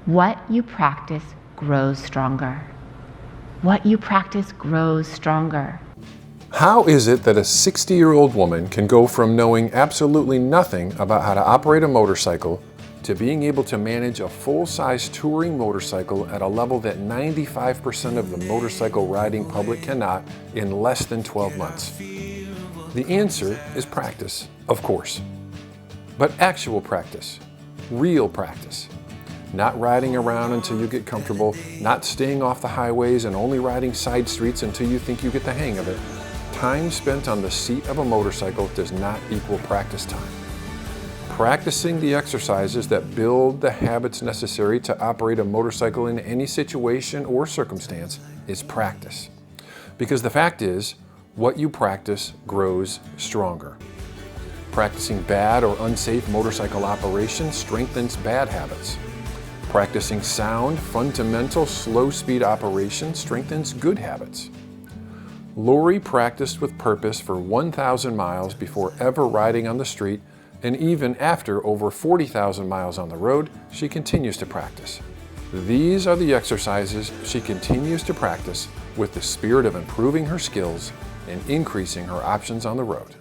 What you practice grows stronger. What you practice grows stronger. How is it that a 60-year-old woman can go from knowing absolutely nothing about how to operate a motorcycle to being able to manage a full-size touring motorcycle at a level that 95% of the motorcycle riding public cannot in less than 12 months? The answer is practice, of course. But actual practice, real practice. Not riding around until you get comfortable, not staying off the highways and only riding side streets until you think you get the hang of it. Time spent on the seat of a motorcycle does not equal practice time. Practicing the exercises that build the habits necessary to operate a motorcycle in any situation or circumstance is practice. Because the fact is, what you practice grows stronger. Practicing bad or unsafe motorcycle operation strengthens bad habits. Practicing sound, fundamental, slow-speed operation strengthens good habits. Lori practiced with purpose for 1,000 miles before ever riding on the street, and even after over 40,000 miles on the road, she continues to practice. These are the exercises she continues to practice with the spirit of improving her skills and increasing her options on the road.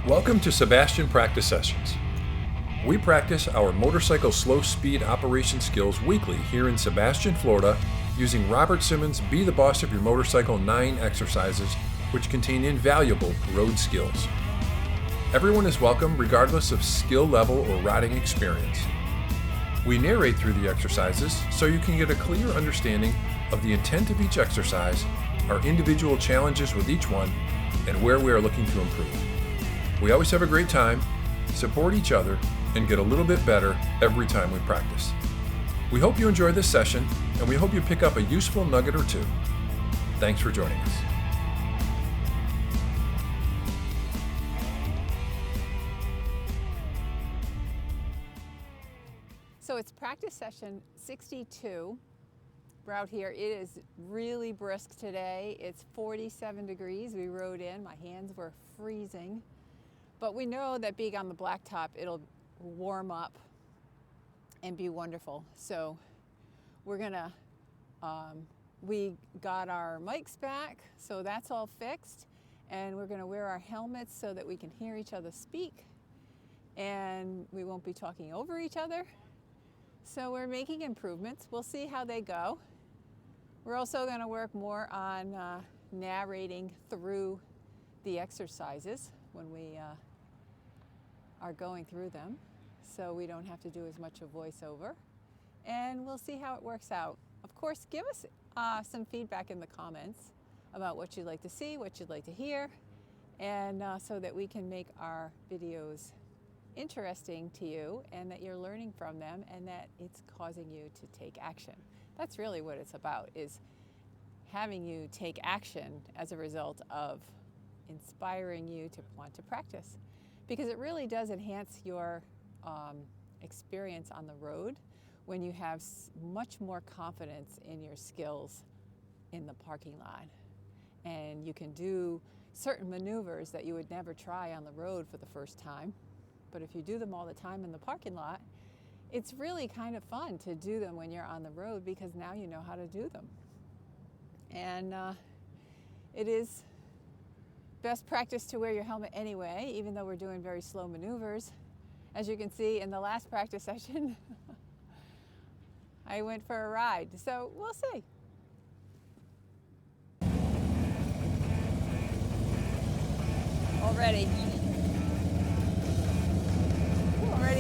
Welcome to Sebastian Practice Sessions. We practice our motorcycle slow speed operation skills weekly here in Sebastian, Florida, using Robert Simmons' Be the Boss of Your Motorcycle 9 exercises, which contain invaluable road skills. Everyone is welcome regardless of skill level or riding experience. We narrate through the exercises so you can get a clear understanding of the intent of each exercise, our individual challenges with each one, and where we are looking to improve. We always have a great time, support each other, and get a little bit better every time we practice. We hope you enjoy this session, and we hope you pick up a useful nugget or two. Thanks for joining us. So it's practice session 62. We're out here. It is really brisk today. It's 47 degrees. We rode in. My hands were freezing. But we know that being on the blacktop, it'll warm up and be wonderful. So we're gonna, we got our mics back, so that's all fixed. And we're gonna wear our helmets so that we can hear each other speak. And we won't be talking over each other. So we're making improvements. We'll see how they go. We're also gonna work more on narrating through the exercises when we are going through them, so we don't have to do as much of voiceover, and we'll see how it works out. Of course, give us some feedback in the comments about what you'd like to see, what you'd like to hear, and so that we can make our videos interesting to you and that you're learning from them and that it's causing you to take action. That's really what it's about, is having you take action as a result of inspiring you to want to practice. Because it really does enhance your experience on the road when you have much more confidence in your skills in the parking lot. And you can do certain maneuvers that you would never try on the road for the first time. But if you do them all the time in the parking lot, it's really kind of fun to do them when you're on the road because now you know how to do them. And it is best practice to wear your helmet anyway, even though we're doing very slow maneuvers. As you can see in the last practice session, I went for a ride, so we'll see. Already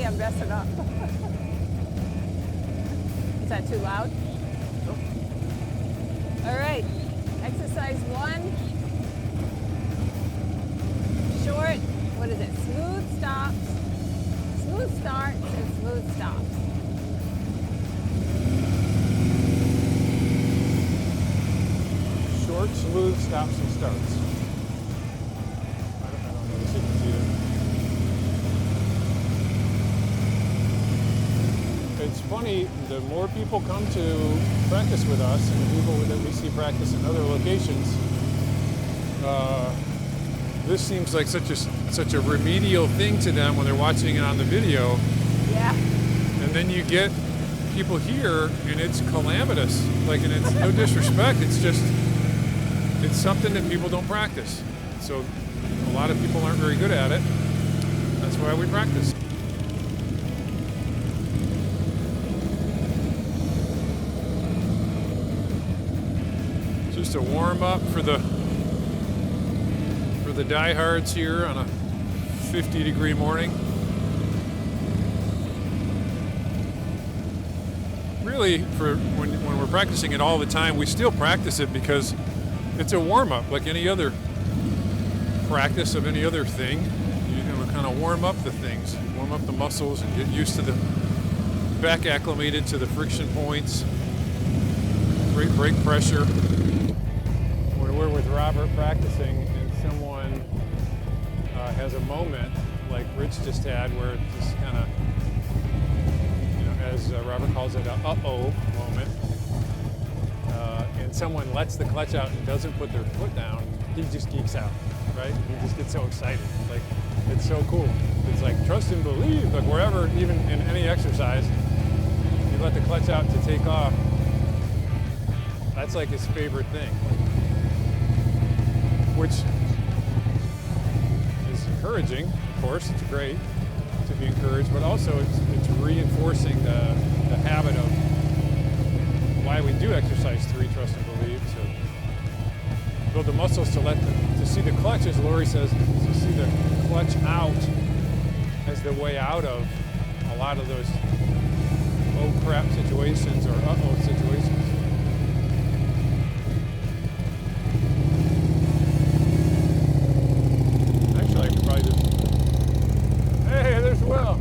I'm messing up. Is that too loud? All right, exercise 1. Short, what is it? Smooth stops, smooth starts, and smooth stops. Short, smooth stops and starts. I don't know the sequence either. It's funny, the more people come to practice with us and the people that we see practice in other locations, this seems like such a remedial thing to them when they're watching it on the video. Yeah. And And then you get people here and it's calamitous. Like, and it's no disrespect, it's just, it's something that people don't practice. So a lot of people aren't very good at it. That's why we practice. Just a warm up for the diehards here on a 50-degree morning. Really, for when we're practicing it all the time, we still practice it because it's a warm up, like any other practice of any other thing. You know, kind of warm up the things, warm up the muscles, and get used to the back acclimated to the friction points, brake pressure. When we're with Robert practicing and someone has a moment like Rich just had where it just kind of, you know, as Robert calls it, a uh-oh moment, and someone lets the clutch out and doesn't put their foot down, he just geeks out, right? He just gets so excited. Like, it's so cool. It's like trust and believe, like wherever, even in any exercise, you let the clutch out to take off, that's like his favorite thing. Which is encouraging, of course, it's great to be encouraged, but also it's reinforcing the habit of why we do exercise 3, trust and believe, to build the muscles to see the clutch, as Lori says, to see the clutch out as the way out of a lot of those oh crap situations or uh-oh situations. Well,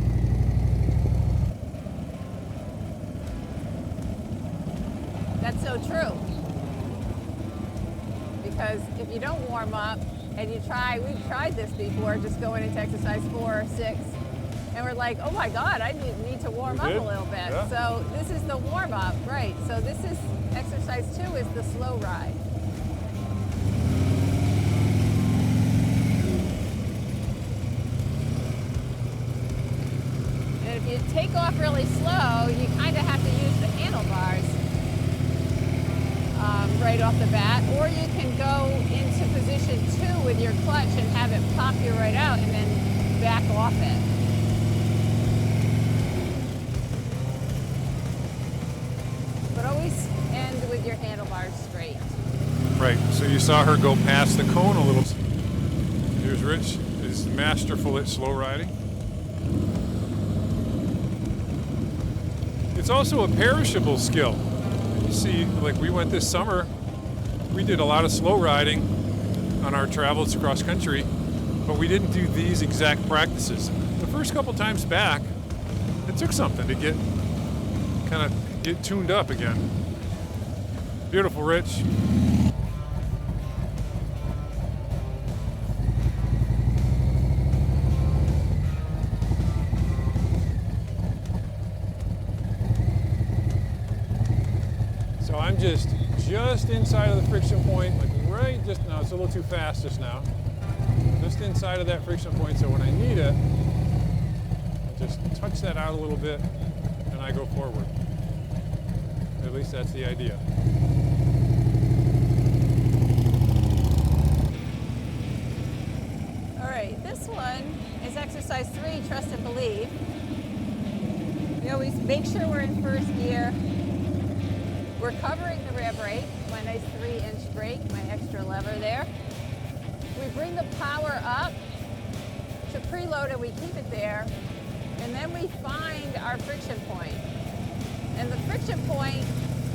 That's so true. Because if you don't warm up and we've tried this before, just going into exercise 4 or 6, and we're like, oh my God, I need to warm up a little bit. Yeah. So this is the warm up, right? So this is exercise 2 is the slow ride. If you take off really slow, you kind of have to use the handlebars right off the bat, or you can go into position 2 with your clutch and have it pop you right out and then back off it. But always end with your handlebars straight. right, so you saw her go past the cone a little. Here's Rich, is masterful at slow riding. It's also a perishable skill. You see, like we went this summer, we did a lot of slow riding on our travels across country, but we didn't do these exact practices. The first couple times back, it took something to get tuned up again. Beautiful, Rich. So I'm just inside of the friction point, like right just now. It's a little too fast just now. Just inside of that friction point, so when I need it, I just touch that out a little bit and I go forward. At least that's the idea. All right, this one is exercise 3, trust and believe. We always make sure we're in first gear. We're covering the rear brake, my nice 3-inch brake, my extra lever there. We bring the power up to preload and we keep it there. And then we find our friction point. And the friction point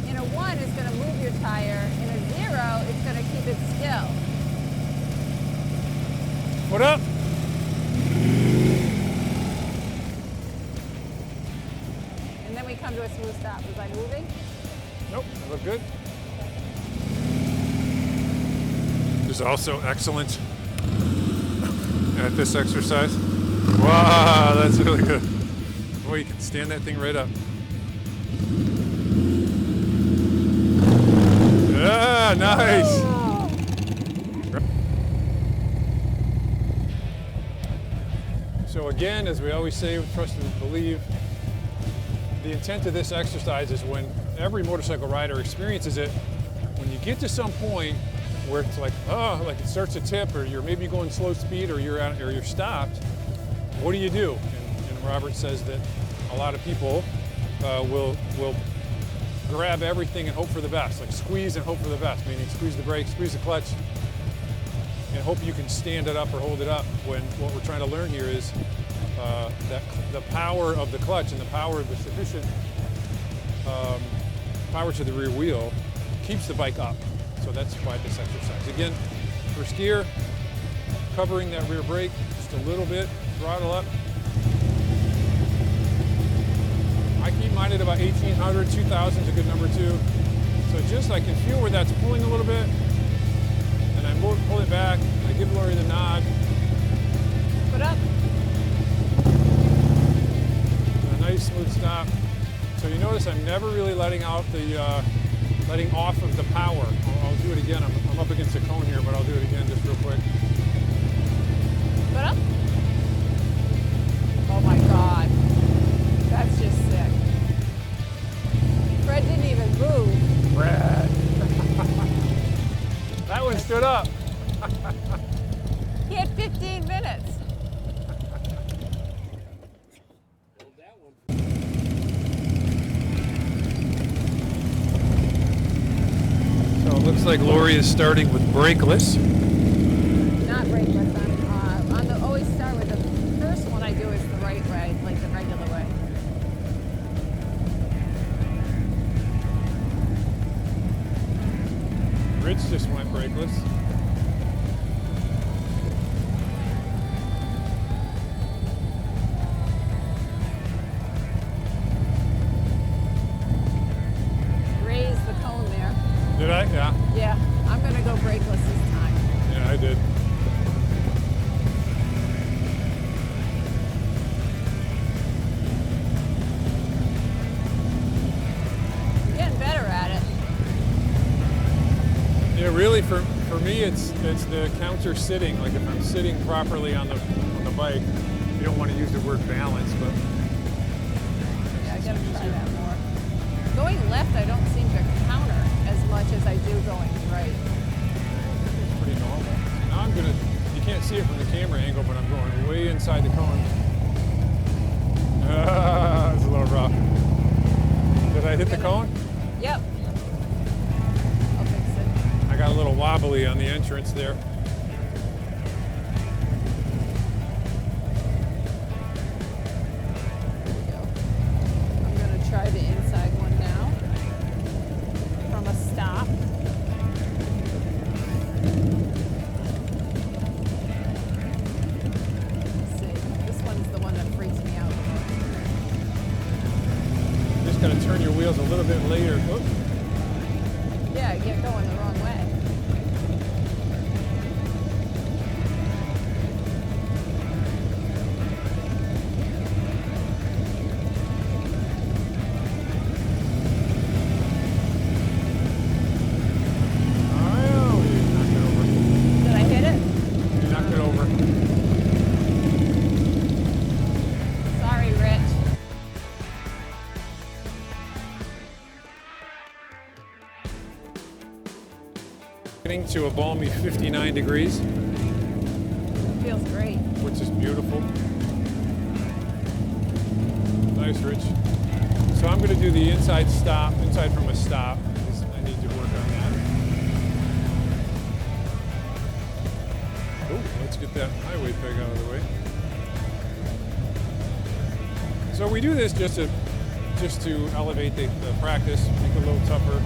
in a 1 is going to move your tire. In a 0, it's going to keep it still. What up? And then we come to a smooth stop. Was I moving? Nope, I look good. Is also excellent at this exercise. Wow, that's really good. Boy, you can stand that thing right up. Yeah, nice. Oh. So again, as we always say, trust and believe, the intent of this exercise is when every motorcycle rider experiences it, when you get to some point where it's like, oh, like it starts to tip, or you're maybe going slow speed, or you're stopped, what do you do? And Robert says that a lot of people will grab everything and hope for the best, like squeeze and hope for the best, meaning squeeze the brake, squeeze the clutch, and hope you can stand it up or hold it up, when what we're trying to learn here is that the power of the clutch and the power of the sufficient power to the rear wheel keeps the bike up. So that's why this exercise. Again, first gear, covering that rear brake just a little bit, throttle up. I keep mine at about 1800, 2000 is a good number too. So just I can feel where that's pulling a little bit, and I pull it back, I give Lori the nod. Put up. A nice smooth stop. So you notice I'm never really letting out the, letting off of the power. I'll do it again. I'm up against the cone here, but I'll do it again just real quick. Put up. Oh my God. That's just sick. Fred didn't even move. Fred. That one stood up. He had 15 minutes. So it looks like Lori is starting with brakeless. Not brakeless. I'm always start with the first one I do is the right way, like the regular way. Rich just went brakeless. Raise the cone there. Did I? Yeah. Yeah, I'm gonna go brakeless this time. Yeah, I did. I'm getting better at it. Yeah, really, for me, it's the counter sitting. Like if I'm sitting properly on the bike, you don't want to use the word balance, but Yeah, I gotta try that more. Going left, I don't seem to counter as much as I do going right. it's pretty normal. Now I'm gonna, you can't see it from the camera angle, but I'm going way inside the cone. It's a little rough. Did I hit the cone? Yep. I'll fix it. I got a little wobbly on the entrance there. There we go. I'm gonna try the inside one now. From a stop. Let's see. This one's the one that freaks me out. Just gotta turn your wheels a little bit later. Oops. Yeah, I get going the wrong way. Oh, you knocked it over. Did I hit it? You knocked it over. Sorry, Rich. Getting to a balmy 59 degrees, Feels great. which is beautiful. Nice, Rich. So I'm going to do the inside stop, inside from a stop, because I need to work on that. Oh, let's get that highway peg out of the way. So we do this just to elevate the practice, make it a little tougher.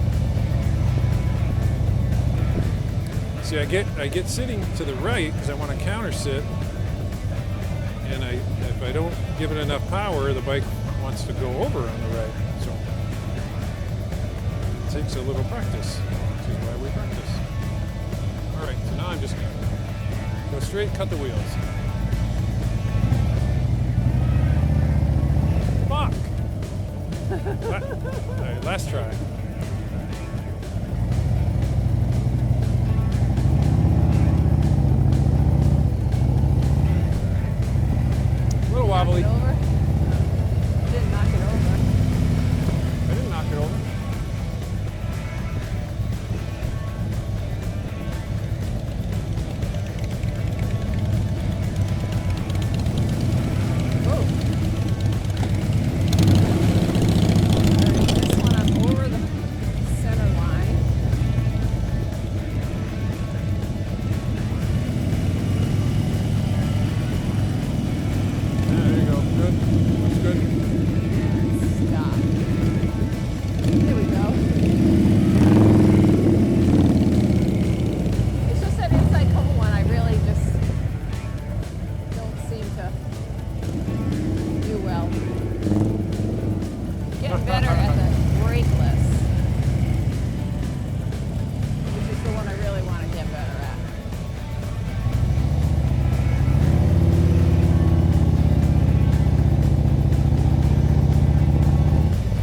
See, I get sitting to the right because I want to counter sit, and if I don't give it enough power, the bike wants to go over on the right. So it takes a little practice, which is why we practice. All right, so now I'm just going to go straight, cut the wheels. Fuck! All right, last try. A little wobbly. Knock it over? Didn't knock it over. getting better at the brakeless, which is the one I really want to get better at.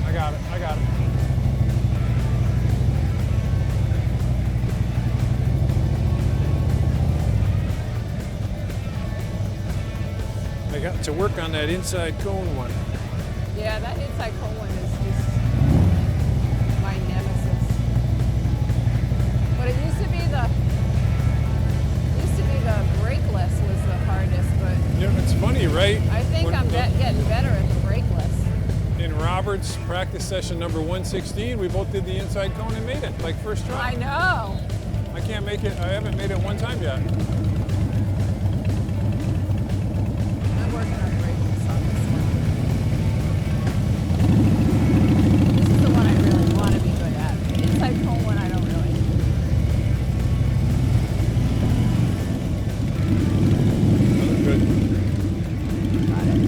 I got it. I got to work on that inside cone one. Yeah, that inside cone one is just my nemesis. But it used to be the brakeless was the hardest, but Yeah, it's funny, right? I think I'm getting better at the brakeless. In Robert's practice session number 116, we both did the inside cone and made it, like first try. I know. I can't make it, I haven't made it one time yet. I'm working on brakeless on this one. This is the one I really want to be good at. The inside cone one I don't really. Good. Got it.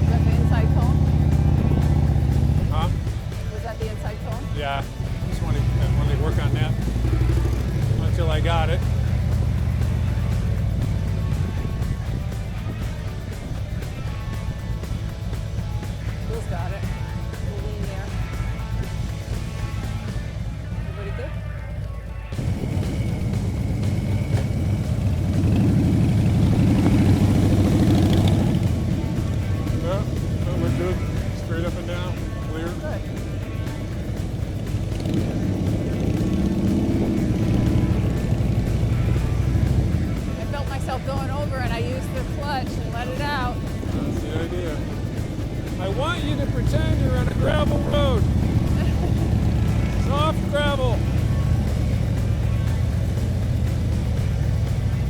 Is that the inside cone? Huh? Was that the inside cone? Yeah, just want to work on that until I got it. Bill's got it. We'll lean there. Everybody good? Yeah, no, we're good. Straight up and down, clear. Good. I felt myself going over and I used the clutch and let it out. That's the idea. I want you to pretend you're on a gravel road. Soft gravel.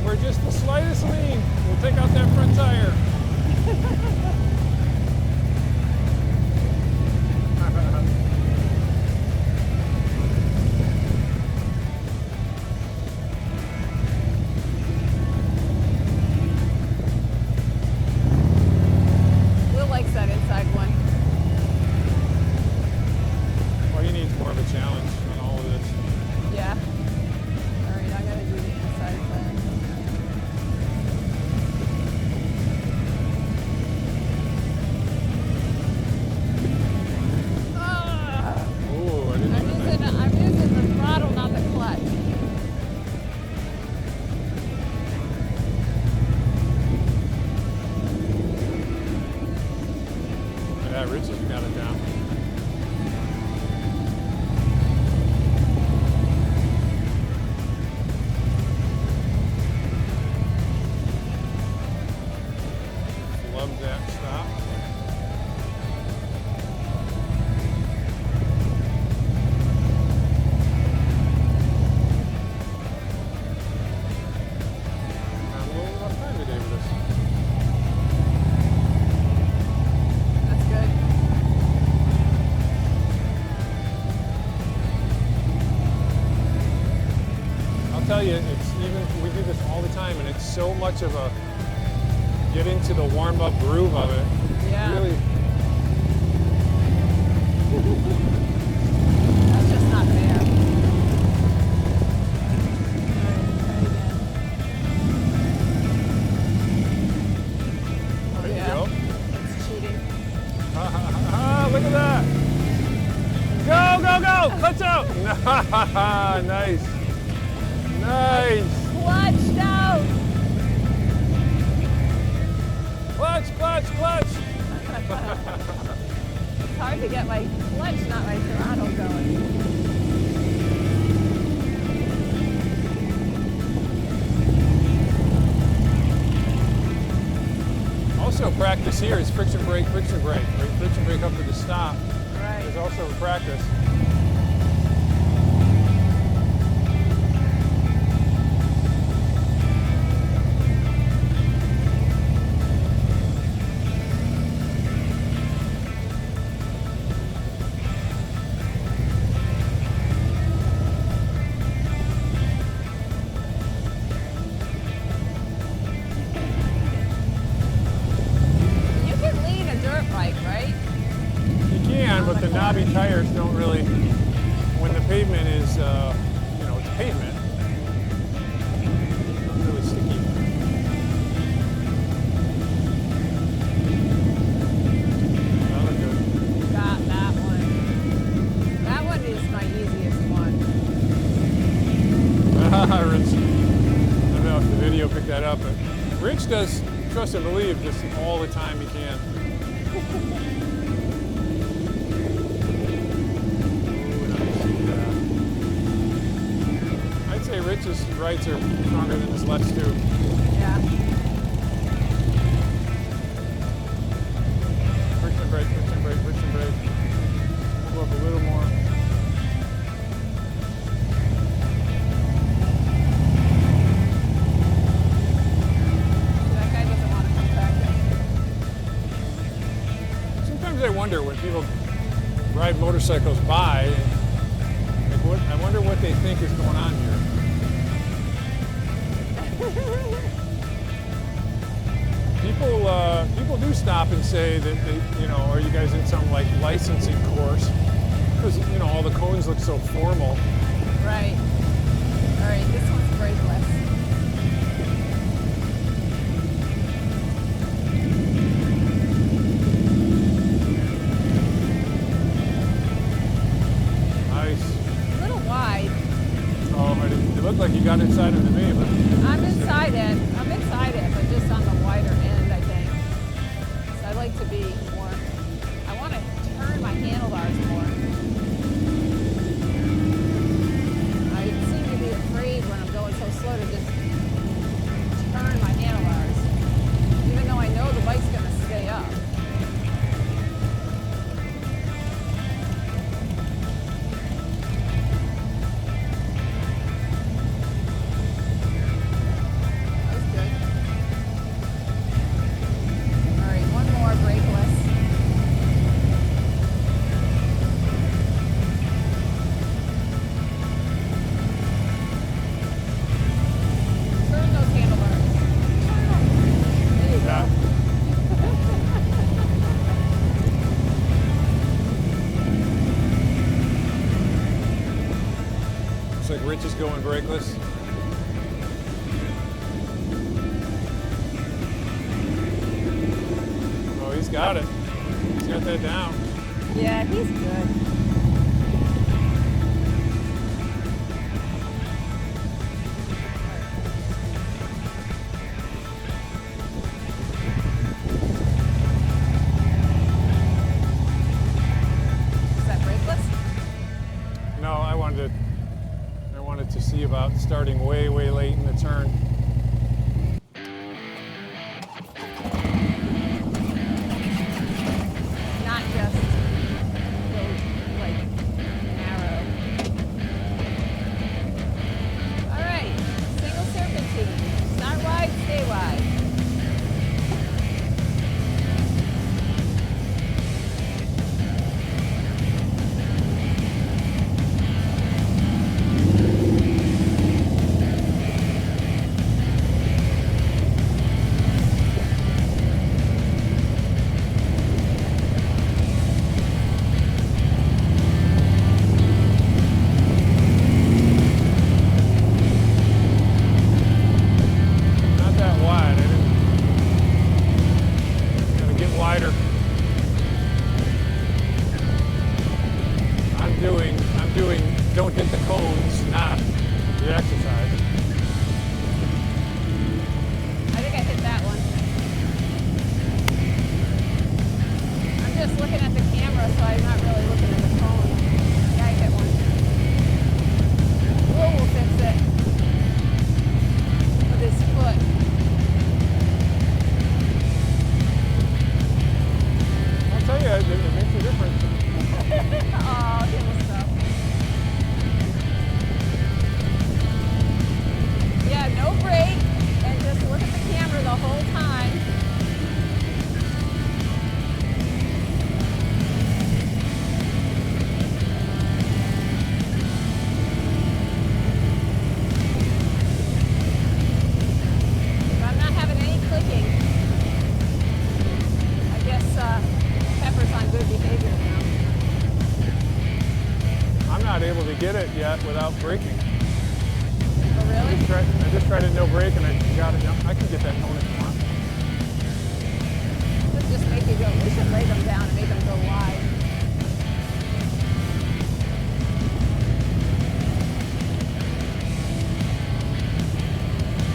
Where just the slightest lean will take out that front tire. Will likes that inside one. Well, he needs more of a challenge on all of this. Yeah. All right, I'm gonna do the inside one. Ah! Oh, I didn't even know. I'm using the throttle, not the clutch. Yeah, Richie's got it down. Love that stop. I'm a little rough time today with this. That's good. I'll tell you, it's even, we do this all the time, and it's so much of a get into the warm-up groove of it. Yeah. Really, That's just not fair. All right, try again. Oh, there you yeah. go. It's cheating. Look at that. Go, go, go! Clutch out! Nice. Nice. Clutched out. Clutch, clutch, clutch. It's hard to get my clutch, not my throttle going. also practice here is friction brake, right? Friction brake up to the stop. Right. Is also practice. You can lead a dirt bike, right? You can, but the knobby tires don't really, when the pavement is, it's pavement, it's really sticky. That looked good. Got that one. That one is my easiest one. Rich, I don't know if the video picked that up, but Rich does trust and believe just all the time he can. I'd say Rich's rights are stronger than his lefts too. Yeah. Friction brake, friction brake, friction brake. We'll go up a little more. That guy doesn't want to come back there. Sometimes I wonder when people ride motorcycles by, like I wonder what they think is going on here. People do stop and say that they, are you guys in some like licensing course? Because all the cones look so formal. Right. All right, this one's brakeless. Nice. A little wide. Oh, it looked like you got inside of the me, but I'm inside it, but just on the wider end, I think. So I like to be more, I want to turn my handlebars more. I seem to be afraid when I'm going so slow to just turn my handlebars, even though I know the bike's going to stay up. That was good. All right, one more brakeless. Turn those handlebars. Turn them. There you yeah. go. Looks like Rich is going brakeless. Oh, he's got it. He's got that down. Yeah, he's good. Is that brakeless? No, I wanted to see about starting way, way late in the turn. Not just go like narrow. All right, single serpentine. Start wide, stay wide. Not that wide. Gotta get wider. I'm doing don't hit the cones, not the exercise. I think I hit that one. I'm just looking at the camera, so I'm not really looking at the phone. Yeah, I hit one. Will will fix it with his foot. get it yet without braking. Oh, really? I just tried it no brake and I got it. I can get that cone if you want. Let's just make it go. We should lay them down and make them go wide.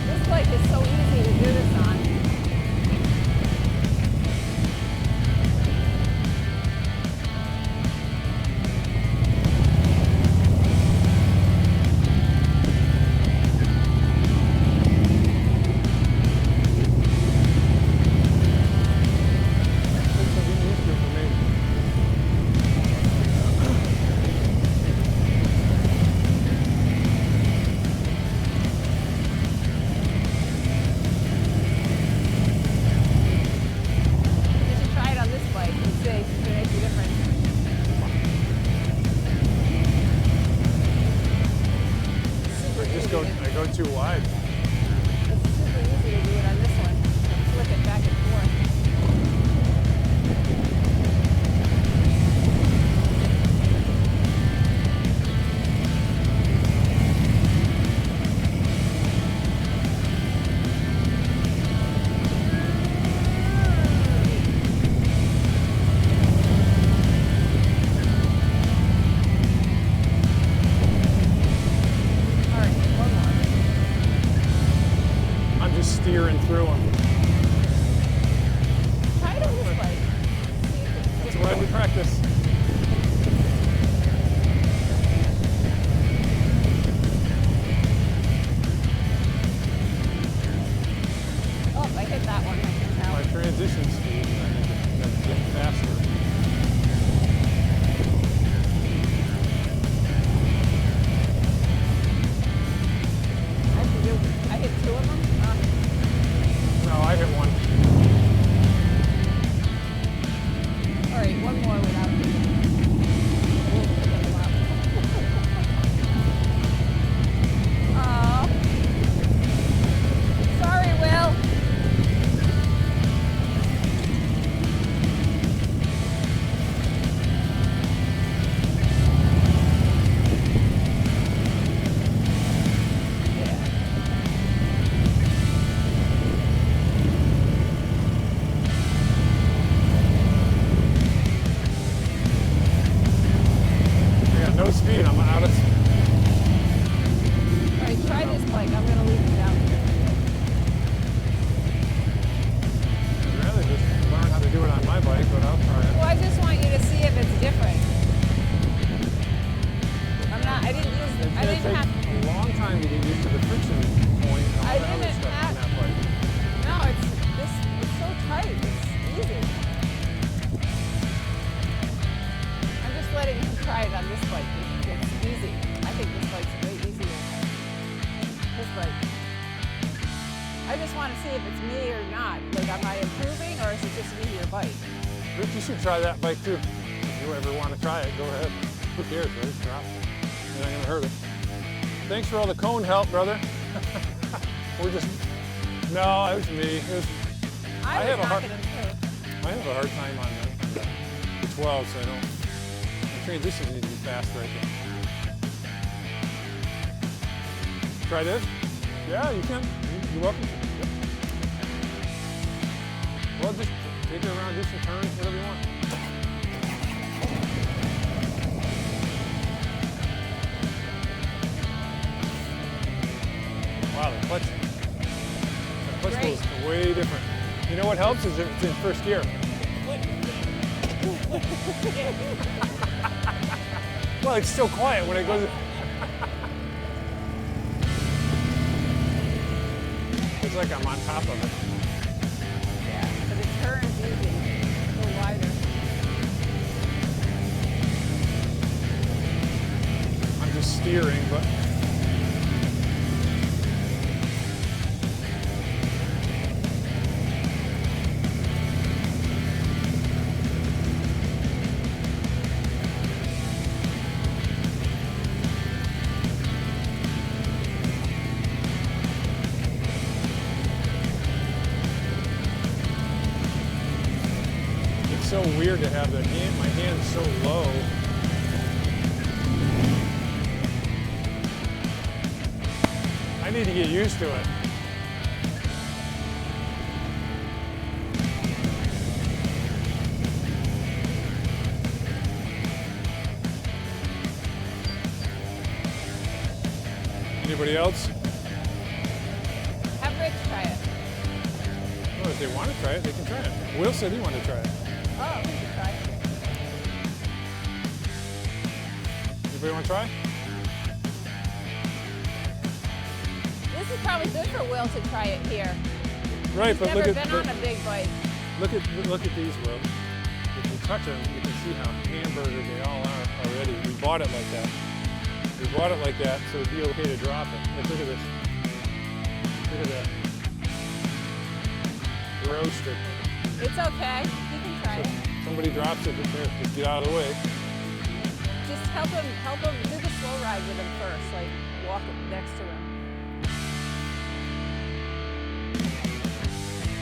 This bike is so easy to do this on. I go too wide. It's super easy to do it on this one. Flip it back and forth. Steering through them. Try it on this bike. That's why we practice. Oh, I hit that one. My transition speed, I need to get faster. I hit two of them. No, I hit one. All right, one more without me. Oh, sorry, Will. Speed, I'm out of. All right, try this bike. I'm gonna leave it down here. I'd rather just learn how to do it on my bike, but I'll try it. Well, I just want you to see if it's different. I didn't have. A long time to get used to the friction point and all I that other didn't stuff on have. that bike. No, it's so tight. It's easy. I'm just letting you try it on this bike. It's easy. I think this bike's way easier than this bike. I just want to see if it's me or not. Like, am I improving or is it just an easier bike? Rich, you should try that bike too. If you ever want to try it, go ahead. Who cares, right? It's not. You're not going to hurt it. Thanks for all the cone help, brother. We're just. No, it was me. I have a hard time on the 12, so I don't. The transition needs to be fast right there. Try this? Yeah, you can. You're welcome to. Yep. Well, just take it around, do some turns, whatever you want. Wow, the clutch goes way different. You know what helps is if it's in first gear. Well, it's still quiet when it goes. It's like I'm on top of it. Yeah, but it turns easy. A little wider. I'm just steering, but. It's so weird to have my hand so low. I need to get used to it. Anybody else? Have Rich try it. Well, if they want to try it, they can try it. Will said he wanted to try it. Oh, we can try it. Anybody want to try? This is probably good for Will to try it here. Right, but Never look been on a big bike. look at these, Will. If you touch them, you can see how hamburger they all are already. We bought it like that. We bought it like that, so it'd be okay to drop it. Like, look at this. Look at that. Roasted. It's okay. You can try it. Somebody drops it, just get out of the way. Just help him do the slow ride with him first, like walk next to him.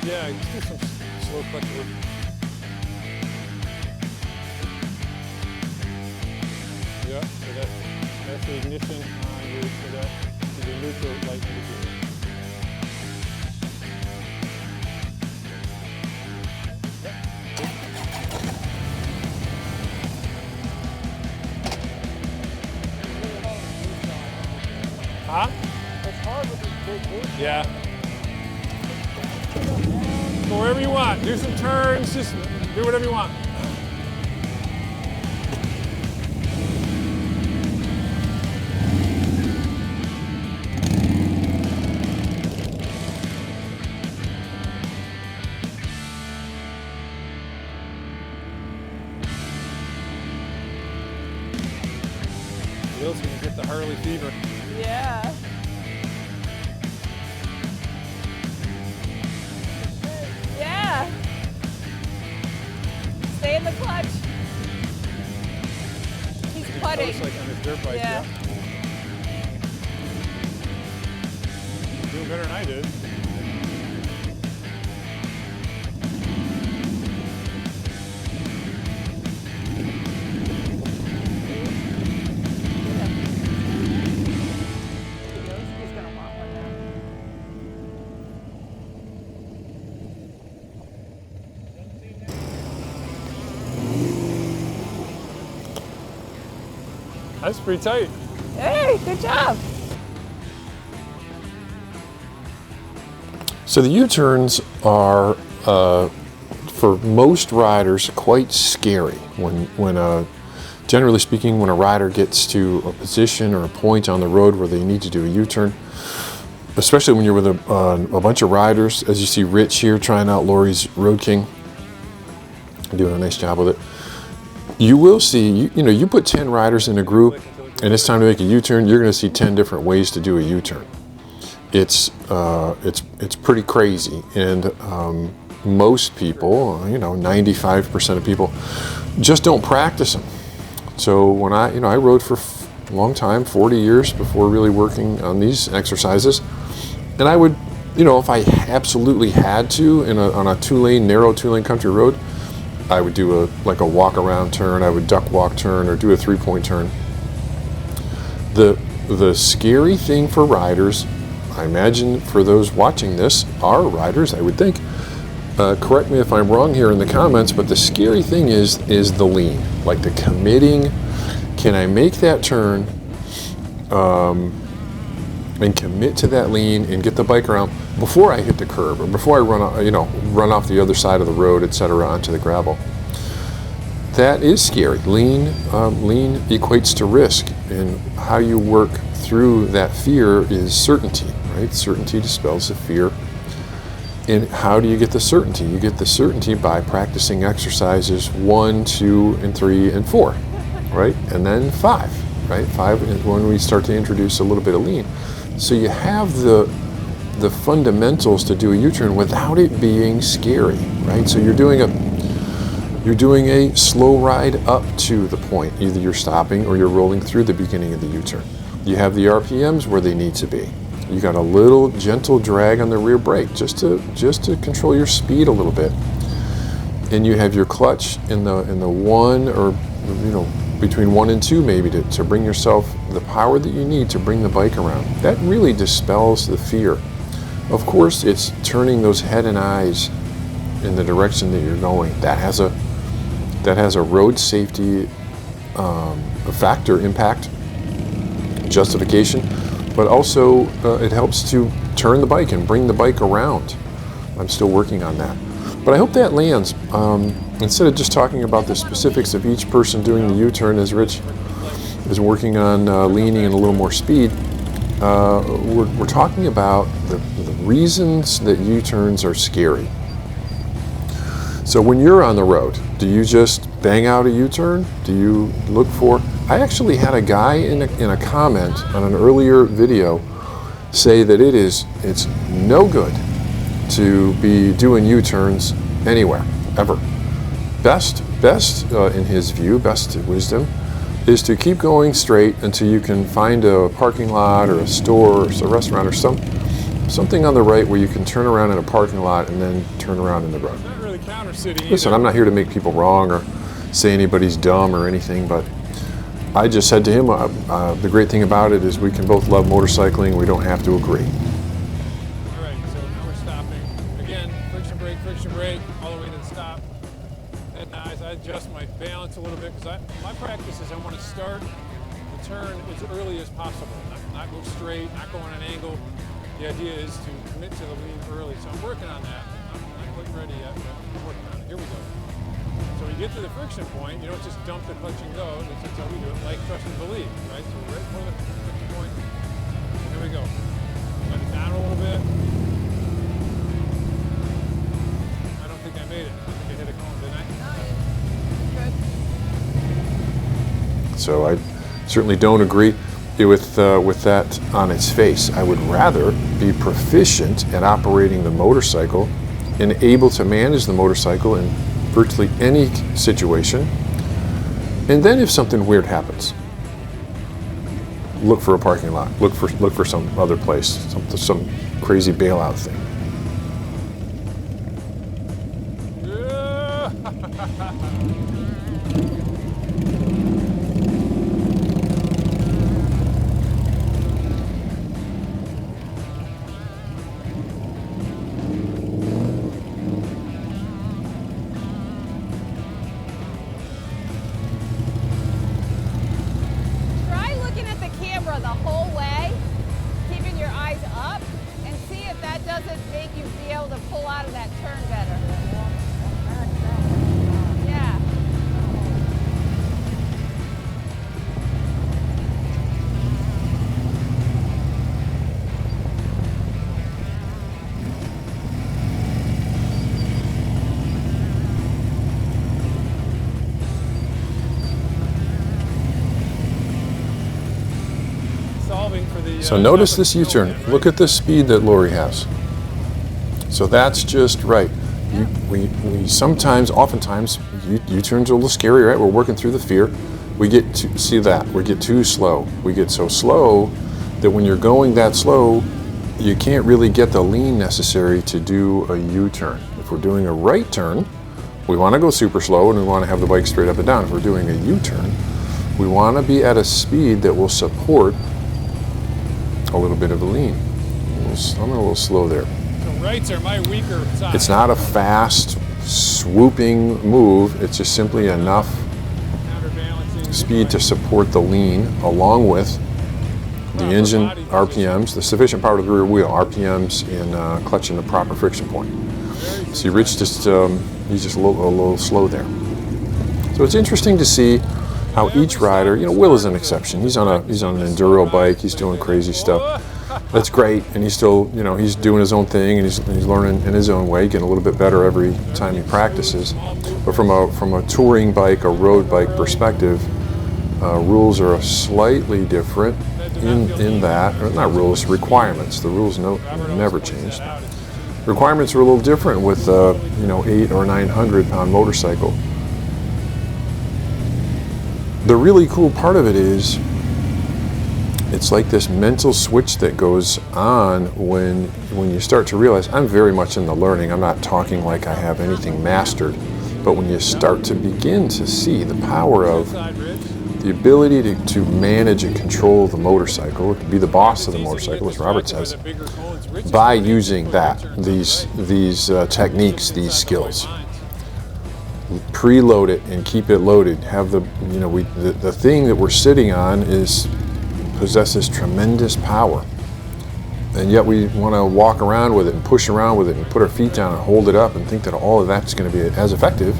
Yeah, just do some slow clutch work. Yeah, so that's the ignition on your, so that is a neutral light indicator. Huh? It's hard with these big boots. Yeah. Go wherever you want. Do some turns. Just do whatever you want. Will's gonna get the Harley fever. Yeah. Yeah. Stay in the clutch. He's putting. Looks like on his dirt bike. Yeah. You're doing better than I did. He's gonna want one now. That's pretty tight. Hey, good job. So the U-turns are, for most riders, quite scary. Generally speaking, when a rider gets to a position or a point on the road where they need to do a U-turn, especially when you're with a bunch of riders, as you see Rich here trying out Lori's Road King, doing a nice job with it. You will see, you put 10 riders in a group and it's time to make a U-turn, you're going to see 10 different ways to do a U-turn. It's pretty crazy, and most people, 95% of people, just don't practice them. So when I rode for a long time, 40 years before really working on these exercises, and I would, if I absolutely had to on a narrow two-lane country road, I would do a walk around turn, I would duck walk turn, or do a 3-point turn. The scary thing for riders, I imagine for those watching this are riders, I would think. Correct me if I'm wrong here in the comments, but the scary thing is the lean, like the committing. Can I make that turn and commit to that lean and get the bike around before I hit the curb or before I run off the other side of the road, etc., onto the gravel? That is scary. Lean equates to risk, and how you work through that fear is certainty, right? Certainty dispels the fear. And how do you get the certainty? You get the certainty by practicing exercises 1, 2, and 3, and 4, right? And then 5, right? 5 is when we start to introduce a little bit of lean. So you have the fundamentals to do a U-turn without it being scary, right? So you're doing a slow ride up to the point. Either you're stopping or you're rolling through the beginning of the U-turn. You have the RPMs where they need to be. You got a little gentle drag on the rear brake just to control your speed a little bit. And you have your clutch in the 1 or between 1 and 2 maybe to bring yourself the power that you need to bring the bike around. That really dispels the fear. Of course, it's turning those head and eyes in the direction that you're going. That has a road safety factor, impact, justification, but also it helps to turn the bike and bring the bike around. I'm still working on that. But I hope that lands. Instead of just talking about the specifics of each person doing the U-turn, as Rich is working on leaning and a little more speed, we're talking about the reasons that U-turns are scary. So when you're on the road, do you just bang out a U-turn? Do you look for... I actually had a guy in a comment on an earlier video say that it's no good to be doing U-turns anywhere, ever. Best in his view, best wisdom, is to keep going straight until you can find a parking lot or a store or a restaurant or something on the right where you can turn around in a parking lot and then turn around in the road. Not really counter city either. Listen, I'm not here to make people wrong or say anybody's dumb or anything, but I just said to him, the great thing about it is we can both love motorcycling. We don't have to agree. All right, so now we're stopping. Again, friction brake, all the way to the stop. And as I adjust my balance a little bit, because my practice is I want to start the turn as early as possible. Not go straight, not go on an angle. The idea is to commit to the lean early. So I'm working on that. I'm not quite ready yet, but I'm working on it. Here we go. So when you get to the friction point, you don't just dump the clutch and go. That's how we do it, like, trust, and believe, right? So we're right before the friction point. Here we go. Let it down a little bit. I don't think I made it. I think I hit a cone, didn't I? Good. So I certainly don't agree with that on its face. I would rather be proficient at operating the motorcycle and able to manage the motorcycle in virtually any situation. And then if something weird happens, look for a parking lot, look for some other place, some crazy bailout thing. Try looking at the camera the whole way, keeping your eyes up, and see if that doesn't make you be able to pull out of that turn better. Yeah. Solving for the... So notice this U-turn. Look at the speed that Lori has. So that's just right. We sometimes, oftentimes, U-turns are a little scary, right? We're working through the fear. We get to see that. We get too slow. We get so slow that when you're going that slow, you can't really get the lean necessary to do a U-turn. If we're doing a right turn, we want to go super slow and we want to have the bike straight up and down. If we're doing a U-turn, we want to be at a speed that will support a little bit of a lean. I'm a little slow there. So rights are my weaker side. It's not a fast, swooping move. It's just simply enough Counterbalancing. speed to support the lean, along with the engine RPMs, the sufficient power to the rear wheel, RPMs, and clutch in the proper friction point. See, Rich just he's just a little slow there. So it's interesting to see how each rider, Will is an exception. He's on an enduro bike. He's doing crazy stuff. That's great, and he's still, he's doing his own thing, and he's learning in his own way, getting a little bit better every time he practices. But from a touring bike, a road bike perspective, rules are slightly different in that, or not rules, requirements. The rules never changed. Requirements are a little different with 800 or 900 pound motorcycle. The really cool part of it is it's like this mental switch that goes on when you start to realize I'm very much in the learning. I'm not talking like I have anything mastered, but when you start to begin to see the power of the ability to manage and control the motorcycle, to be the boss of the motorcycle, as Robert says, by using these techniques, these skills. Preload it and keep it loaded. Have the the thing that we're sitting on possesses tremendous power, and yet we want to walk around with it and push around with it and put our feet down and hold it up and think that all of that's going to be as effective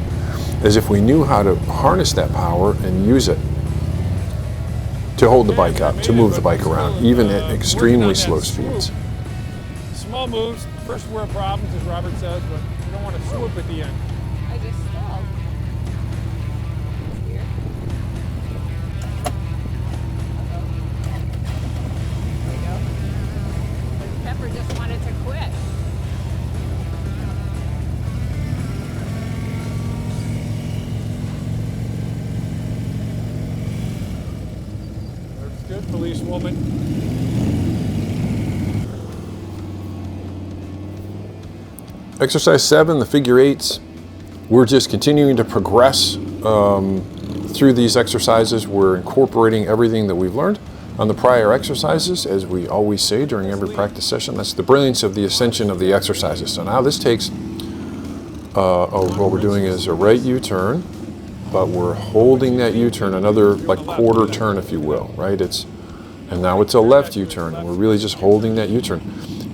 as if we knew how to harness that power and use it to hold the bike up, to move the bike around, even at extremely slow speeds. Small moves, first world problems, as Robert says, but you don't want to swoop at the end. I just stalled. That's weird. There we go. Pepper just wanted to quit. That's good, policewoman. Exercise 7, the figure eights. We're just continuing to progress through these exercises. We're incorporating everything that we've learned on the prior exercises, as we always say during every practice session. That's the brilliance of the ascension of the exercises. So now this takes, what we're doing is a right U-turn, but we're holding that U-turn, another like quarter turn, if you will, right? And now it's a left U-turn, and we're really just holding that U-turn.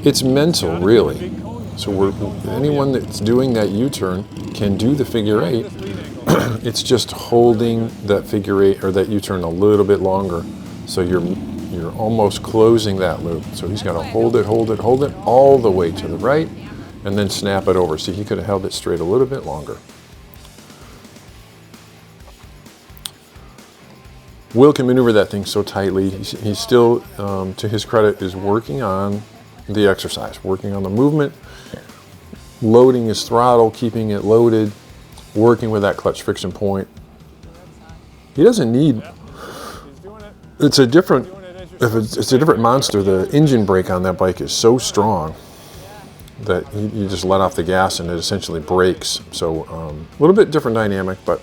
It's mental, really. So anyone that's doing that U-turn can do the figure eight. It's just holding that figure eight or that U-turn a little bit longer. So you're almost closing that loop. So he's got to hold it all the way to the right and then snap it over. See, he could have held it straight a little bit longer. Will can maneuver that thing so tightly. He's still, to his credit, is working on the exercise, working on the movement, loading his throttle, keeping it loaded, working with that clutch friction point. He doesn't need, it's a different monster. The engine brake on that bike is so strong that you just let off the gas and it essentially brakes. So a little bit different dynamic, but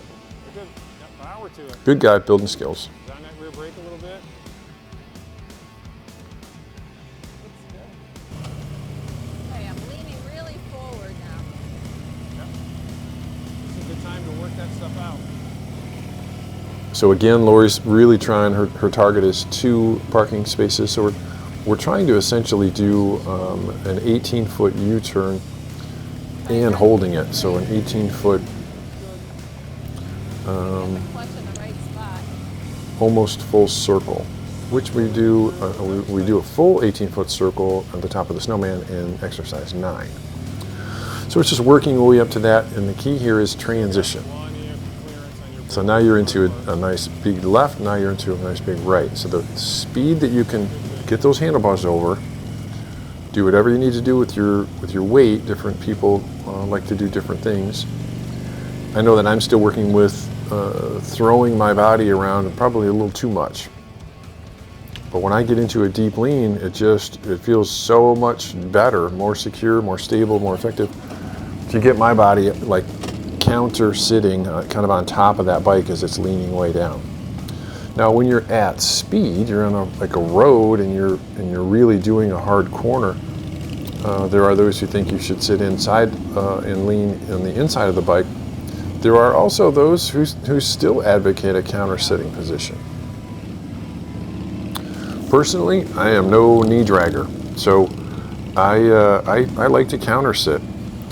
good guy, building skills. Down that rear brake a little bit. Okay, I'm leaning really forward now. Yep. This is the time to work that stuff out. So again, Lori's really trying, her target is 2 parking spaces. So we're trying to essentially do an 18-foot U-turn and holding it. So an 18-foot Clutch in the right spot. almost full circle, which we do a full 18-foot circle at the top of the Snowman in exercise 9. So it's just working our way up to that, and the key here is transition. So now you're into a nice big left, now you're into a nice big right. So the speed that you can get those handlebars over, do whatever you need to do with your weight. Different people like to do different things. I know that I'm still working with throwing my body around probably a little too much. But when I get into a deep lean, it feels so much better, more secure, more stable, more effective to get my body like counter sitting kind of on top of that bike as it's leaning way down. Now when you're at speed, you're on a road and you're really doing a hard corner, there are those who think you should sit inside and lean on the inside of the bike. There are also those who still advocate a counter sitting position. Personally, I am no knee dragger, so I like to counter sit.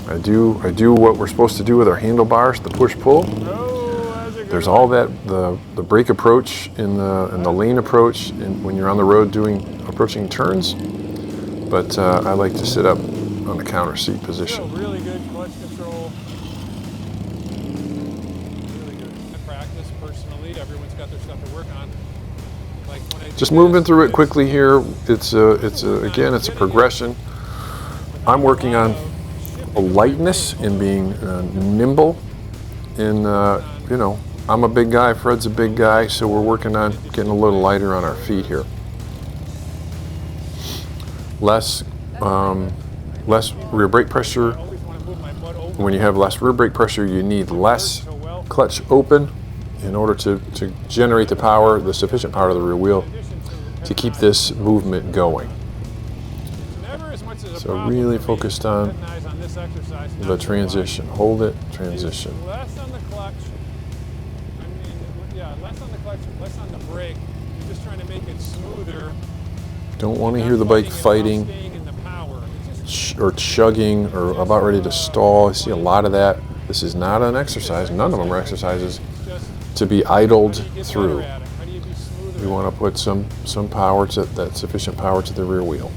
I do what we're supposed to do with our handlebars, the push-pull. There's all that, the brake approach and the lane approach when you're on the road approaching turns. But I like to sit up on the counter seat position. Really good clutch control. Really good. I practice personally. Everyone's got their stuff to work on. Like when I Just moving through it quickly here. It's a progression. I'm working on a lightness and being nimble, and I'm a big guy, Fred's a big guy, so we're working on getting a little lighter on our feet here. Less rear brake pressure. When you have less rear brake pressure, you need less clutch open in order to generate the power, the sufficient power of the rear wheel to keep this movement going. So really focused on the transition. Hold it, transition. Less on the clutch. Less on the clutch, less on the brake. You're just trying to make it smoother. Don't want to hear the bike fighting or chugging or about ready to stall. I see a lot of that. This is not an exercise. None of them are exercises to be idled through. We want to put some power to that, sufficient power to the rear wheel.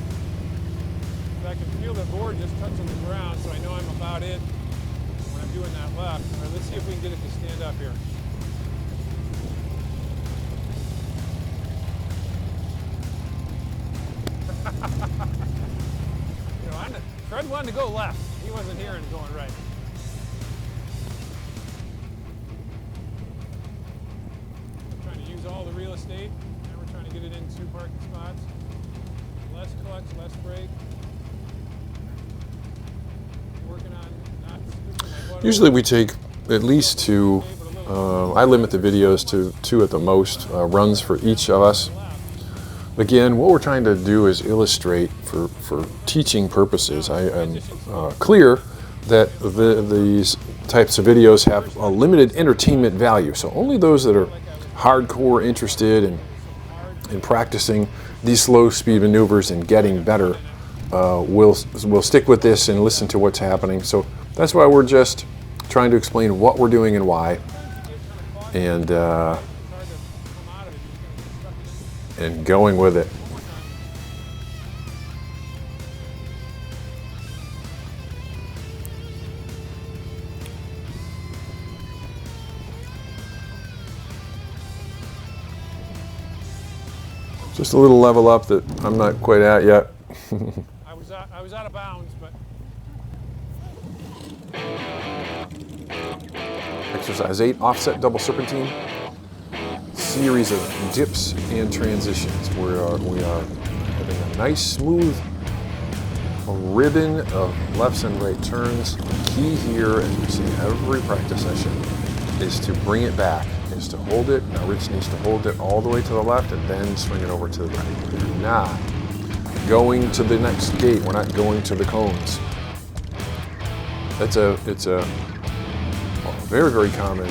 I can feel the board just touching the ground, so I know I'm about it when I'm doing that left. All right, let's see if we can get it to stand up here. Fred wanted to go left. He wasn't here and going right. We're trying to use all the real estate, and we're trying to get it in 2 parking spots. Less clutch, less brake. Working on not scooping my butt. Usually we take at least 2, I limit the videos to 2 at the most, runs for each of us. Again, what we're trying to do is illustrate for teaching purposes. I am clear that these types of videos have a limited entertainment value. So only those that are hardcore interested in practicing these slow speed maneuvers and getting better will stick with this and listen to what's happening. So that's why we're just trying to explain what we're doing and why. And going with it. Just a little level up that I'm not quite at yet. I was out of bounds, but Exercise 8, offset double serpentine. Series of dips and transitions. We are having a nice smooth ribbon of lefts and right turns. The key here, as we see every practice session, is to bring it back, is to hold it. Now Rich needs to hold it all the way to the left and then swing it over to the right. We're not going to the next gate. We're not going to the cones. It's a very, very common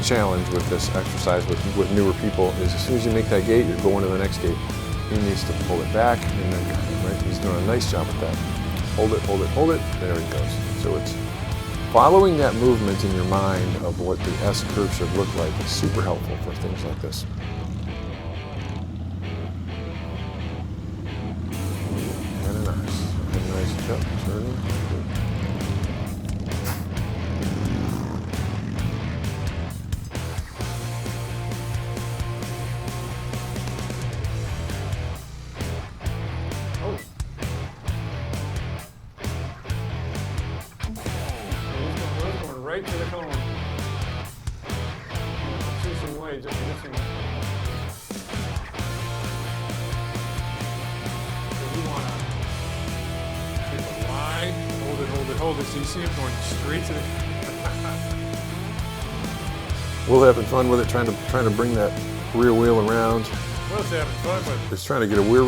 challenge with this exercise with newer people is as soon as you make that gate, you're going to the next gate. He needs to pull it back and then right. He's doing a nice job with that. Hold it, hold it, hold it. There he goes. So it's following that movement in your mind of what the S curve should look like is super helpful for things like this. And a nice jump, turn. right to the cone. See some way, just missing. So you want to take it wide, hold it, hold it, hold it. So you see it going straight to the. We're having fun with it, trying to bring that rear wheel around. What's having fun with it? Just trying to get a rear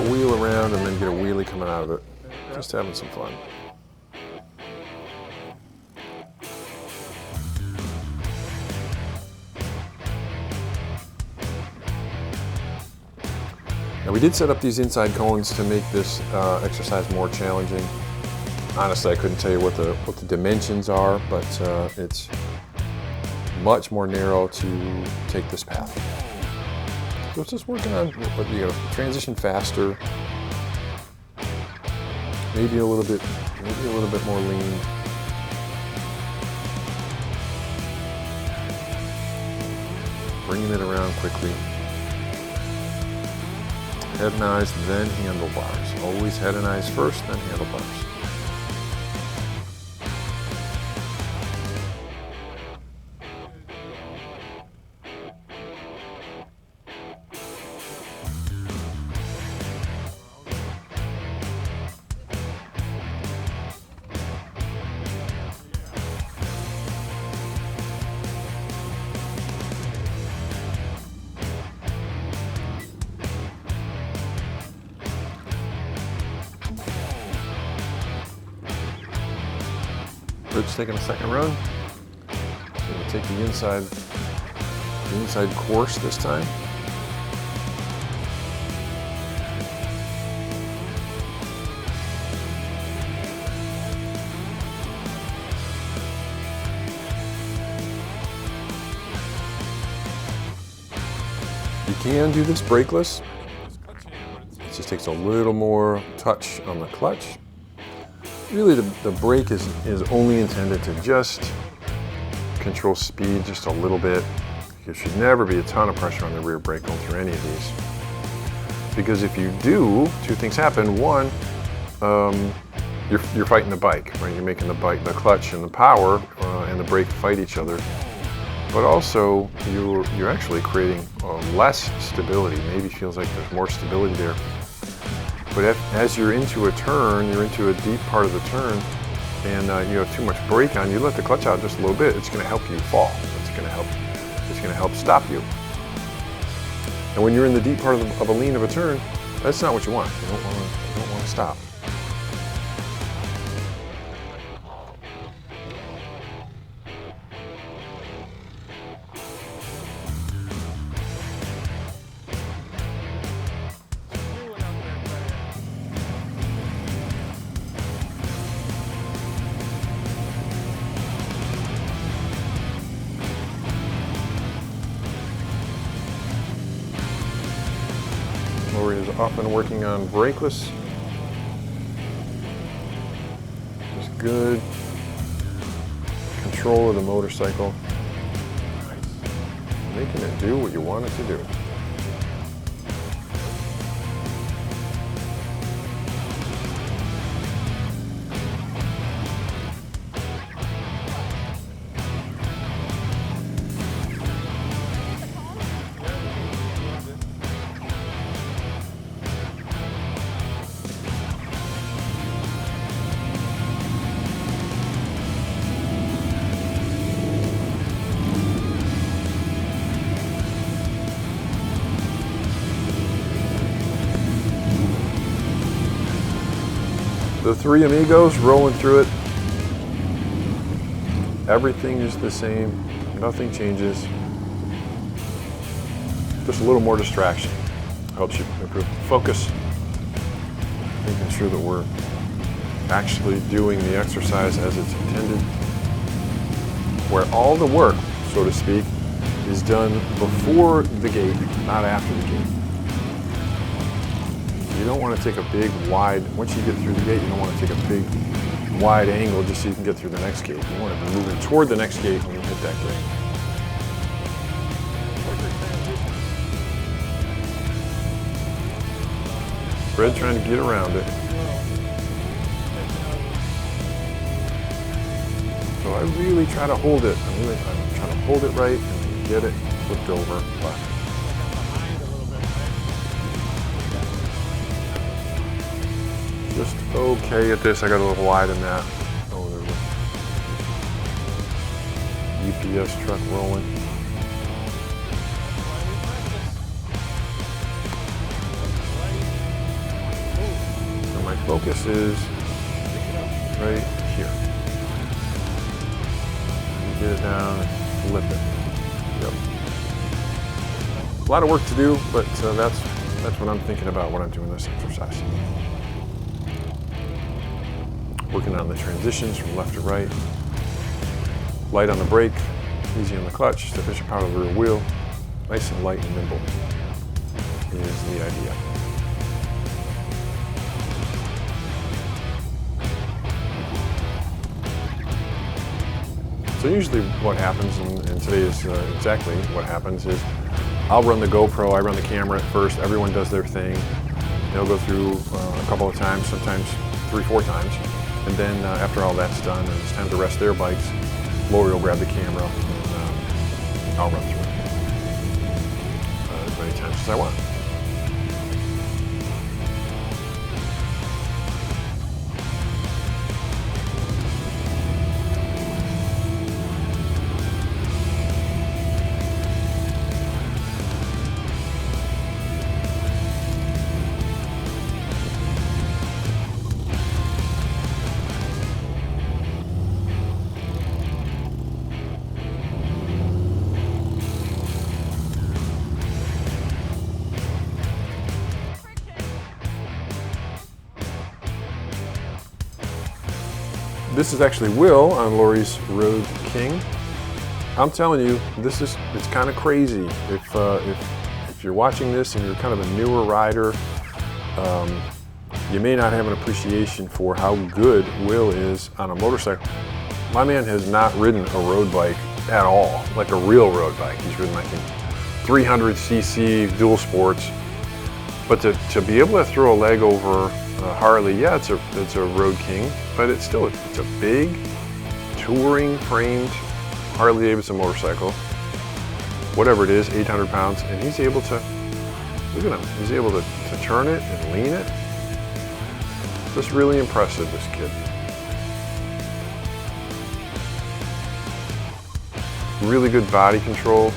wheel around and then get a wheelie coming out of it. Just having some fun. Now we did set up these inside cones to make this exercise more challenging. Honestly, I couldn't tell you what the dimensions are, but it's much more narrow to take this path. So it's just working on, you know, transition faster, maybe a little bit more lean. Bringing it around quickly. Head and eyes, then handlebars. Always head and eyes first, then handlebars. Bridge taking a second run. We'll take the inside course this time. You can do this brakeless. It just takes a little more touch on the clutch. Really, the brake is only intended to just control speed just a little bit. There should never be a ton of pressure on the rear brake going through any of these. Because if you do, two things happen. One, you're fighting the bike, right? You're making the clutch and the power and the brake fight each other. But also, you're actually creating less stability. Maybe feels like there's more stability there. But as you're into a turn, you're into a deep part of the turn, and you have too much brake on, you let the clutch out just a little bit, it's going to help you fall. It's going to help stop you. And when you're in the deep part of a lean of a turn, that's not what you want. You don't want to stop. Lori is often working on brakeless. Just good control of the motorcycle. Making it do what you want it to do. The three amigos rolling through it. Everything is the same. Nothing changes. Just a little more distraction. Helps you improve focus. Making sure that we're actually doing the exercise as it's intended. Where all the work, so to speak, is done before the gate, not after the gate. You don't want to take a big, wide, once you get through the gate, you don't want to take a big, wide angle just so you can get through the next gate. You want to be moving toward the next gate when you hit that gate. Fred trying to get around it. So I really try to hold it. I'm trying to hold it right and then get it flipped over left. Just okay at this. I got a little wide in that. Oh, there's a UPS truck rolling. And my focus is right here. You get it down and flip it. Yep. A lot of work to do, but that's what I'm thinking about when I'm doing this exercise. Working on the transitions from left to right. Light on the brake, easy on the clutch, sufficient power of the rear wheel. Nice and light and nimble is the idea. So usually what happens, and today is exactly what happens, is I'll run the GoPro, I run the camera at first, everyone does their thing. They'll go through a couple of times, sometimes 3-4 times. And then after all that's done and it's time to rest their bikes, Lori will grab the camera and I'll run through it as many times as I want. This is actually Will on Lori's Road King. I'm telling you, it's kind of crazy. If you're watching this and you're kind of a newer rider, you may not have an appreciation for how good Will is on a motorcycle. My man has not ridden a road bike at all, like a real road bike. He's ridden, I think, 300cc dual sports. But to be able to throw a leg over a Harley, yeah, it's a Road King, but it's a big touring framed Harley Davidson motorcycle, whatever it is, 800 pounds, and he's able to, look at him, he's able to turn it and lean it. Just really impressive, this kid. Really good body control.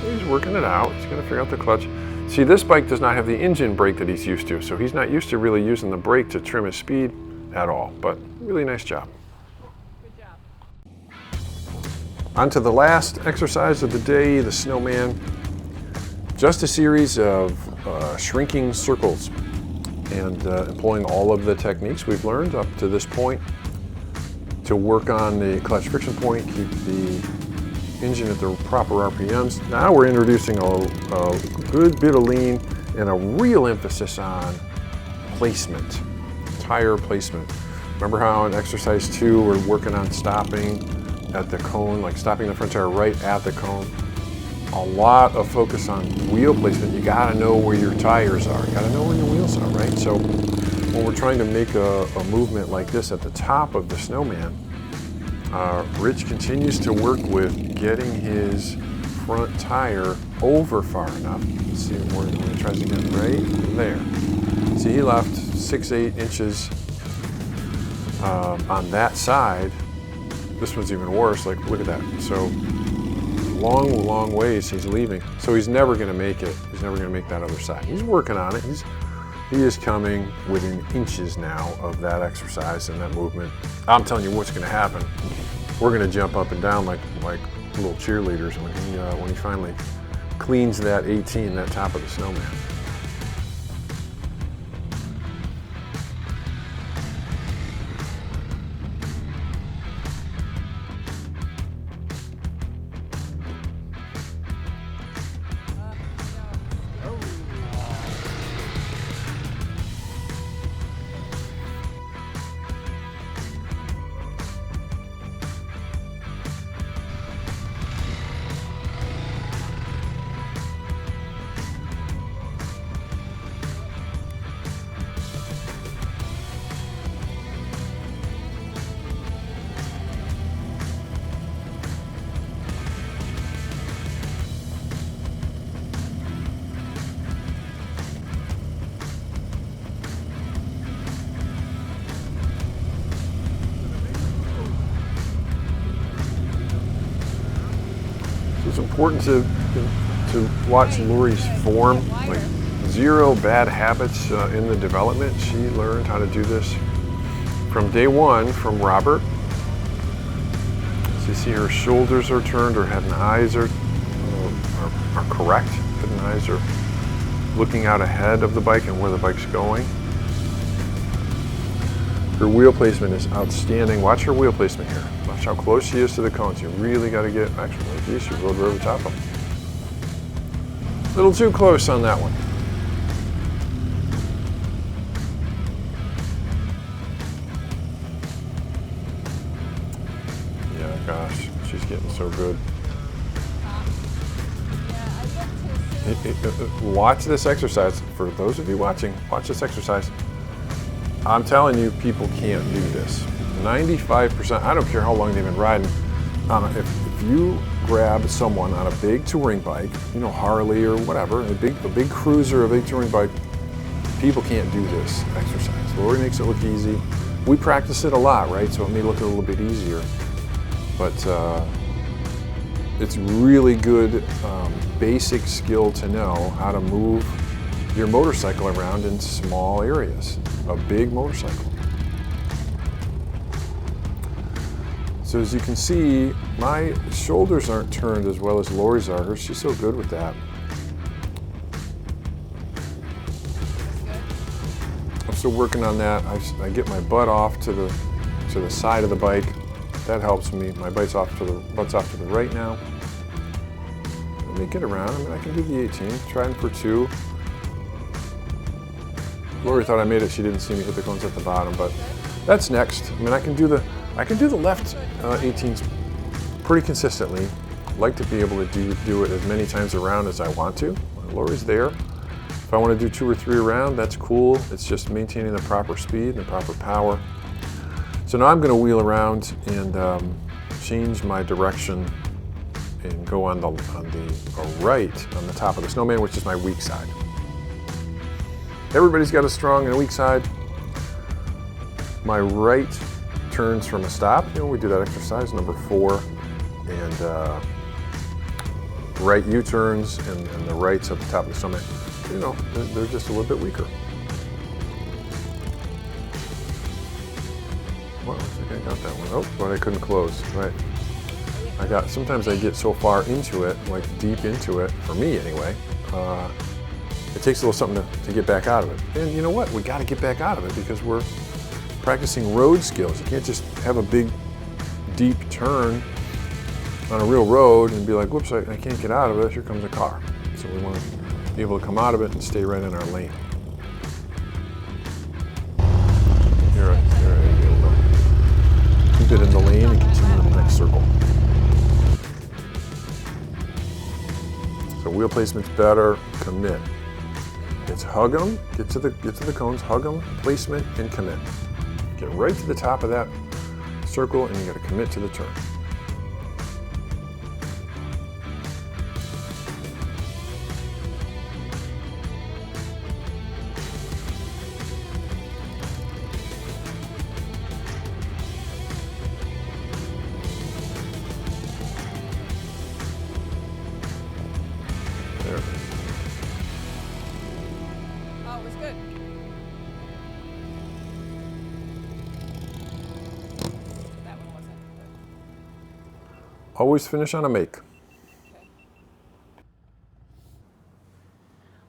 He's working it out. He's gonna figure out the clutch. See, this bike does not have the engine brake that he's used to, so he's not used to really using the brake to trim his speed at all, but really nice job. Good job. On to the last exercise of the day, the Snowman. Just a series of shrinking circles and employing all of the techniques we've learned up to this point to work on the clutch friction point, keep the engine at the proper RPMs. Now we're introducing a good bit of lean and a real emphasis on placement, tire placement. Remember how in exercise 2 we're working on stopping at the cone, like stopping the front tire right at the cone? A lot of focus on wheel placement. You gotta know where your tires are. You gotta know where your wheels are, right? So when we're trying to make a movement like this at the top of the Snowman, Rich continues to work with getting his front tire over far enough. Let's see when he tries to get right there. See, he left 6-8 inches on that side. This one's even worse, like look at that. So long ways he's leaving. So he's never gonna make it. He's never gonna make that other side. He's working on it. He is coming within inches now of that exercise and that movement. I'm telling you what's gonna happen. We're gonna jump up and down like little cheerleaders when he finally cleans that 18, that top of the Snowman. It's important to watch Lori's form, like 0 bad habits in the development. She learned how to do this from day 1 from Robert. So you see her shoulders are turned, her head and eyes are correct. Head and eyes are looking out ahead of the bike and where the bike's going. Her wheel placement is outstanding. Watch her wheel placement here. Watch how close she is to the cones. You really got to get, actually, like this, you rode right over top of them. A little too close on that one. Yeah, gosh, she's getting so good. Watch this exercise. For those of you watching, watch this exercise. I'm telling you, people can't do this. 95%, I don't care how long they've been riding. If you grab someone on a big touring bike, you know, Harley or whatever, a big cruiser, a big touring bike, people can't do this exercise. Lori makes it look easy. We practice it a lot, right? So it may look a little bit easier, but it's really good basic skill to know how to move your motorcycle around in small areas, a big motorcycle. So as you can see, my shoulders aren't turned as well as Lori's are. She's so good with that. I'm still working on that. I get my butt off to the to the side of the bike. That helps me. My butt's off to the right now. Let me get around. I mean, I can do the 18. Trying for 2. Lori thought I made it. She didn't see me hit the cones at the bottom, but that's next. I mean, I can do the left 18s pretty consistently. Like to be able to do it as many times around as I want to. Lori's there. If I want to do 2 or 3 around, that's cool. It's just maintaining the proper speed and the proper power. So now I'm going to wheel around and change my direction and go on the right on the top of the Snowman, which is my weak side. Everybody's got a strong and a weak side. My right turns from a stop. You know, we do that exercise, number 4, and right U-turns and the rights at the top of the Snowman. You know, they're just a little bit weaker. Well, I think I got that one. Oh, but I couldn't close. Right. Sometimes I get so far into it, like deep into it, for me anyway, it takes a little something to get back out of it. And you know what? We got to get back out of it because we're practicing road skills. You can't just have a big, deep turn on a real road and be like, whoops, I can't get out of it. Here comes a car. So we want to be able to come out of it and stay right in our lane. You're right. Keep it in the lane and continue to the next circle. So wheel placement's better. Commit. It's hug them, get to the cones, hug them, placement, and commit. Get right to the top of that circle, and you got to commit to the turn. There it is. Oh, it was good. That one wasn't good. Always finish on a make.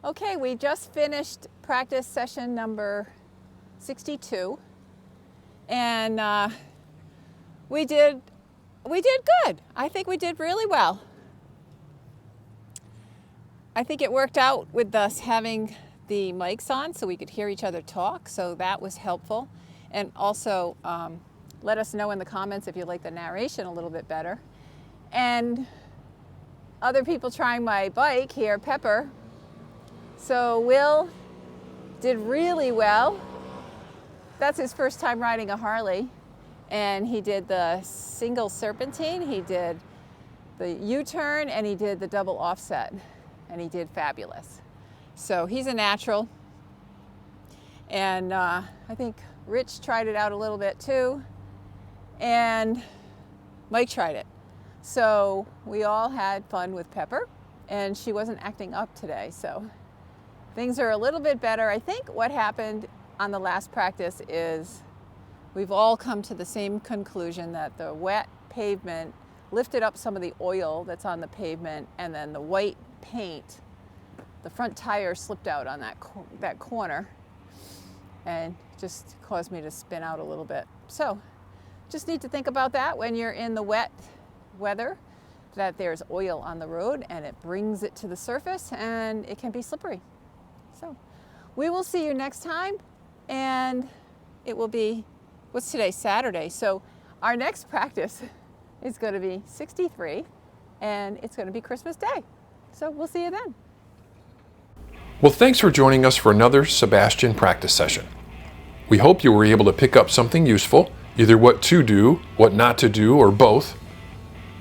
Okay, we just finished practice session number 62, and we did good. I think we did really well. I think it worked out with us having the mics on so we could hear each other talk, so that was helpful. And also let us know in the comments if you like the narration a little bit better. And other people trying my bike here, Pepper. So Will did really well. That's his first time riding a Harley. And he did the single Serpentine, he did the U-turn, and he did the double offset. And he did fabulous. So he's a natural. And I think Rich tried it out a little bit too. And Mike tried it. So we all had fun with Pepper, and she wasn't acting up today. So things are a little bit better. I think what happened on the last practice is we've all come to the same conclusion that the wet pavement lifted up some of the oil that's on the pavement, and then the white paint, the front tire slipped out on that corner and just caused me to spin out a little bit. So just need to think about that when you're in the wet weather, that there's oil on the road and it brings it to the surface and it can be slippery. So we will see you next time, and it will be, what's today, Saturday. So our next practice is going to be 63, and it's going to be Christmas Day. So we'll see you then. Well, thanks for joining us for another Sebastian practice session. We hope you were able to pick up something useful, either what to do, what not to do, or both.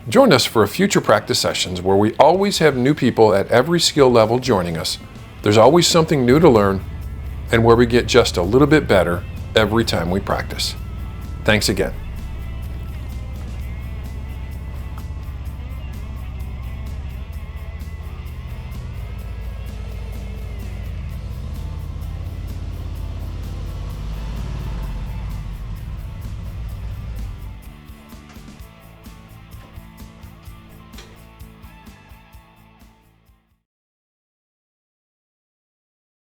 Join us for future practice sessions where we always have new people at every skill level joining us. There's always something new to learn, and where we get just a little bit better every time we practice. Thanks again.